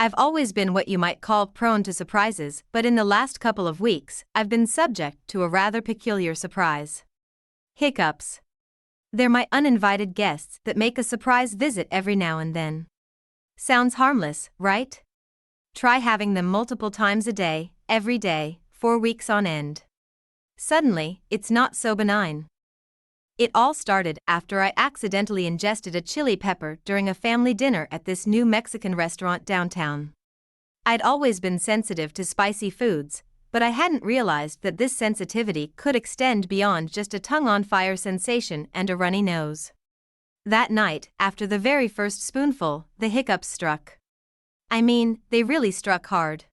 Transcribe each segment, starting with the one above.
I've always been what you might call prone to surprises, but in the last couple of weeks, I've been subject to a rather peculiar surprise. Hiccups. They're my uninvited guests that make a surprise visit every now and then. Sounds harmless, right? Try having them multiple times a day, every day, 4 weeks on end. Suddenly, it's not so benign. It all started after I accidentally ingested a chili pepper during a family dinner at this new Mexican restaurant downtown. I'd always been sensitive to spicy foods, but I hadn't realized that this sensitivity could extend beyond just a tongue-on-fire sensation and a runny nose. That night, after the very first spoonful, the hiccups struck. I mean, they really struck hard.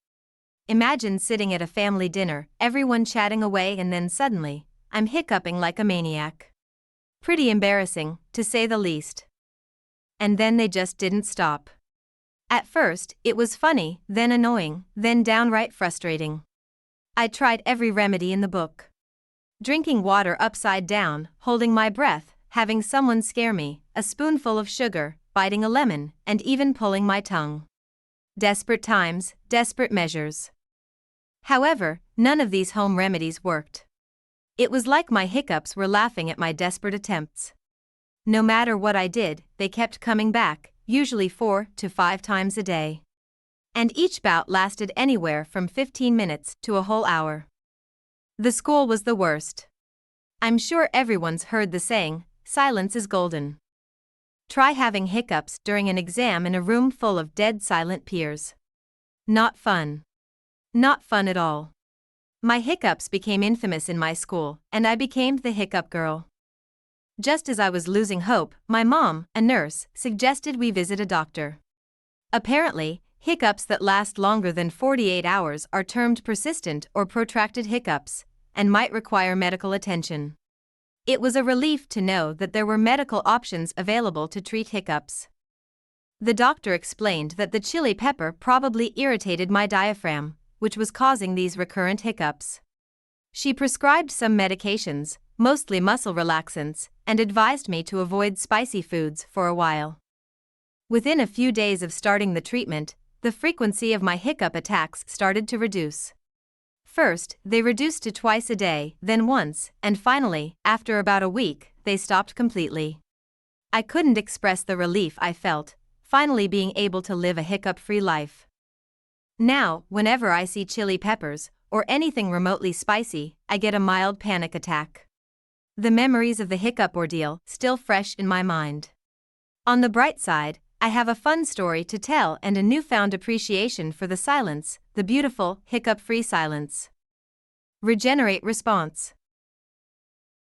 Imagine sitting at a family dinner, everyone chatting away, and then suddenly, I'm hiccuping like a maniac. Pretty embarrassing, to say the least. And then they just didn't stop. At first, it was funny, then annoying, then downright frustrating. I tried every remedy in the book. Drinking water upside down, holding my breath, having someone scare me, a spoonful of sugar, biting a lemon, and even pulling my tongue. Desperate times, desperate measures. However, none of these home remedies worked. It was like my hiccups were laughing at my desperate attempts. No matter what I did, they kept coming back, usually 4 to 5 times a day. And each bout lasted anywhere from 15 minutes to a whole hour. The school was the worst. I'm sure everyone's heard the saying, silence is golden. Try having hiccups during an exam in a room full of dead silent peers. Not fun. Not fun at all. My hiccups became infamous in my school, and I became the hiccup girl. Just as I was losing hope, my mom, a nurse, suggested we visit a doctor. Apparently, hiccups that last longer than 48 hours are termed persistent or protracted hiccups, and might require medical attention. It was a relief to know that there were medical options available to treat hiccups. The doctor explained that the chili pepper probably irritated my diaphragm, which was causing these recurrent hiccups. She prescribed some medications, mostly muscle relaxants, and advised me to avoid spicy foods for a while. Within a few days of starting the treatment, the frequency of my hiccup attacks started to reduce. First, they reduced to twice a day, then once, and finally, after about a week, they stopped completely. I couldn't express the relief I felt, finally being able to live a hiccup-free life. Now, whenever I see chili peppers, or anything remotely spicy, I get a mild panic attack. The memories of the hiccup ordeal still fresh in my mind. On the bright side, I have a fun story to tell and a newfound appreciation for the silence, the beautiful, hiccup-free silence. Regenerate response.